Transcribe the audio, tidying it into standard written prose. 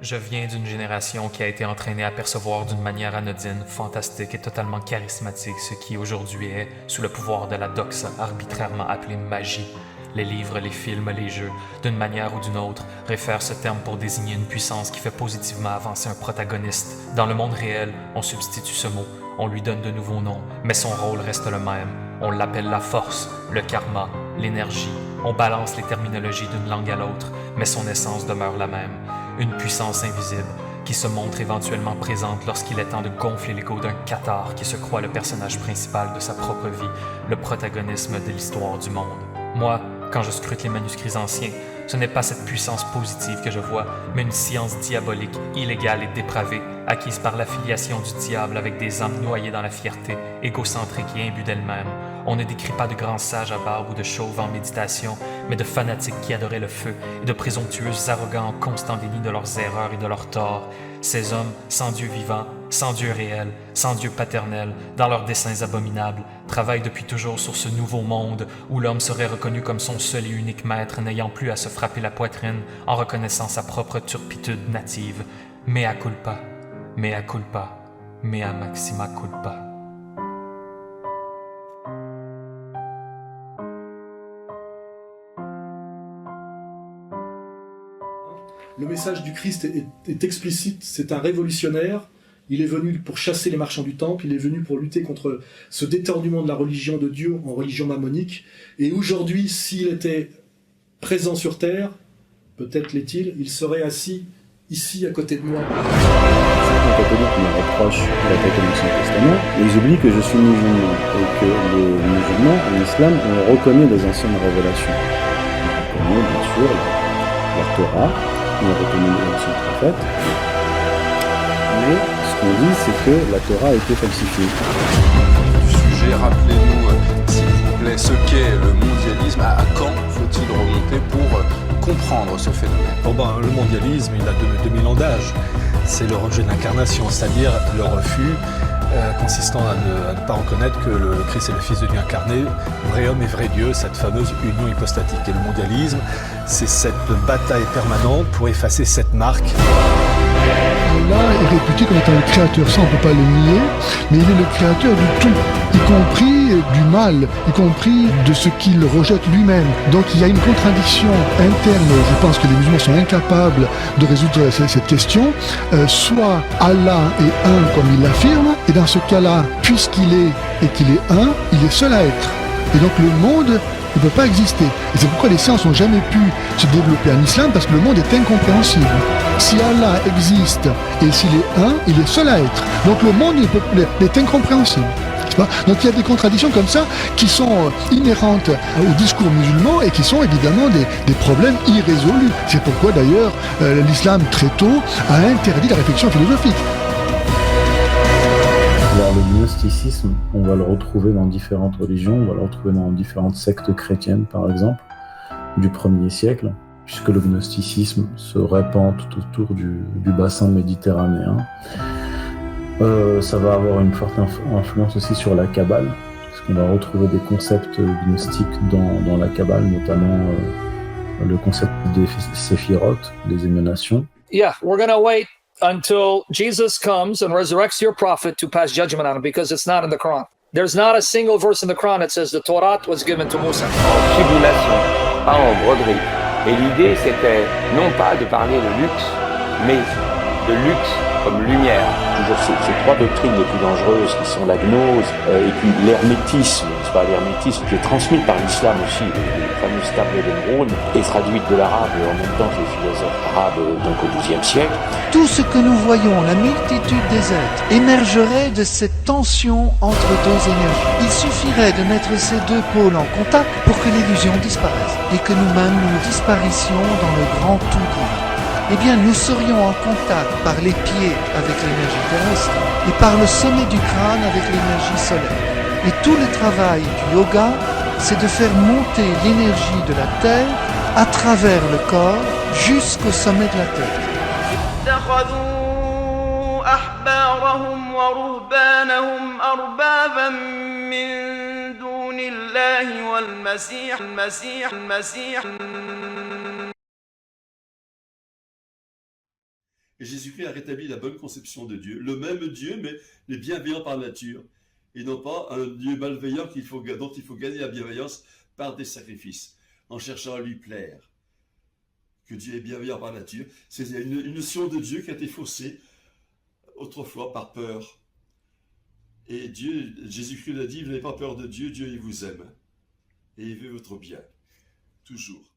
Je viens d'une génération qui a été entraînée à percevoir d'une manière anodine, fantastique et totalement charismatique ce qui aujourd'hui est, sous le pouvoir de la doxa, arbitrairement appelée magie. Les livres, les films, les jeux, d'une manière ou d'une autre, réfèrent ce terme pour désigner une puissance qui fait positivement avancer un protagoniste. Dans le monde réel, on substitue ce mot, on lui donne de nouveaux noms, mais son rôle reste le même. On l'appelle la force, le karma, l'énergie. On balance les terminologies d'une langue à l'autre, mais son essence demeure la même. Une puissance invisible qui se montre éventuellement présente lorsqu'il est temps de gonfler l'ego d'un cathare qui se croit le personnage principal de sa propre vie, le protagonisme de l'histoire du monde. Moi, quand je scrute les manuscrits anciens, ce n'est pas cette puissance positive que je vois, mais une science diabolique, illégale et dépravée, acquise par l'affiliation du diable avec des âmes noyées dans la fierté, égocentrique et imbue d'elles-mêmes. On ne décrit pas de grands sages à barbe ou de chauves en méditation, mais de fanatiques qui adoraient le feu et de présomptueux arrogants en constant déni de leurs erreurs et de leurs torts. Ces hommes, sans Dieu vivant, sans Dieu réel, sans Dieu paternel, dans leurs desseins abominables, travaillent depuis toujours sur ce nouveau monde où l'homme serait reconnu comme son seul et unique maître, n'ayant plus à se frapper la poitrine en reconnaissant sa propre turpitude native. Mea culpa, mea culpa, mea maxima culpa. Le message du Christ est explicite, c'est un révolutionnaire. Il est venu pour chasser les marchands du temple, il est venu pour lutter contre ce détournement de la religion de Dieu en religion mammonique. Et aujourd'hui, s'il était présent sur terre, peut-être l'est-il, il serait assis ici à côté de moi. Certains catholiques me reprochent la catholique sans testament, et ils oublient que je suis musulman, et que les musulmans, en islam, on reconnaît les anciennes révélations. On reconnaît bien sûr la Torah, on reconnaît les anciens prophètes, mais ce qu'on dit, c'est que la Torah a été falsifiée. Du sujet, rappelez-nous, s'il vous plaît, ce qu'est le mondialisme. À quand faut-il remonter pour comprendre ce phénomène? Le mondialisme, il a 2000 ans d'âge. C'est le rejet de l'incarnation, c'est-à-dire le refus consistant à ne pas reconnaître que le Christ est le Fils de Dieu incarné, vrai homme et vrai Dieu, cette fameuse union hypostatique. Et le mondialisme, c'est cette bataille permanente pour effacer cette marque. Allah est réputé comme étant le créateur, ça on ne peut pas le nier, mais il est le créateur de tout, y compris du mal, y compris de ce qu'il rejette lui-même. Donc il y a une contradiction interne, je pense que les musulmans sont incapables de résoudre cette question. Soit Allah est un comme il l'affirme, et dans ce cas-là, puisqu'il est et qu'il est un, il est seul à être. Et donc le monde ne peut pas exister. Et c'est pourquoi les sciences n'ont jamais pu se développer en islam, parce que le monde est incompréhensible. Si Allah existe et s'il est un, il est seul à être. Donc le monde est incompréhensible. Donc il y a des contradictions comme ça qui sont inhérentes au discours musulman et qui sont évidemment des problèmes irrésolus. C'est pourquoi d'ailleurs l'islam très tôt a interdit la réflexion philosophique. Alors le gnosticisme, on va le retrouver dans différentes religions, on va le retrouver dans différentes sectes chrétiennes par exemple, du 1er siècle, puisque le gnosticisme se répand tout autour du bassin méditerranéen. Ça va avoir une forte influence aussi sur la Kabbale, parce qu'on va retrouver des concepts gnostiques dans la Kabbale, notamment le concept des séphirotes, des émanations. Yeah, we're gonna wait until Jesus comes and resurrects your prophet to pass judgment on him, because it's not in the Quran. There's not a single verse in the Quran that says the Torah was given to Musa. En sublimation, pas en broderie. Et l'idée, c'était non pas de parler de luxe, mais de luxe comme lumière. Toujours ces trois doctrines les plus dangereuses qui sont la gnose et puis l'hermétisme, c'est pas l'hermétisme qui est transmis par l'islam aussi, les fameuses tables d'Emeraude, et traduite de l'arabe en même temps que les philosophes arabes donc au XIIe siècle. Tout ce que nous voyons, la multitude des êtres, émergerait de cette tension entre deux énergies. Il suffirait de mettre ces deux pôles en contact pour que l'illusion disparaisse et que nous-mêmes nous disparissions dans le grand tout divin. Eh bien, nous serions en contact par les pieds avec l'énergie terrestre et par le sommet du crâne avec l'énergie solaire. Et tout le travail du yoga, c'est de faire monter l'énergie de la terre à travers le corps jusqu'au sommet de la tête. Et Jésus-Christ a rétabli la bonne conception de Dieu. Le même Dieu, mais les bienveillants par nature. Et non pas un Dieu malveillant dont il faut gagner la bienveillance par des sacrifices, en cherchant à lui plaire. Que Dieu est bienveillant par nature. C'est une notion de Dieu qui a été faussée autrefois par peur. Et Dieu, Jésus-Christ l'a dit, vous n'avez pas peur de Dieu, Dieu il vous aime. Et il veut votre bien. Toujours.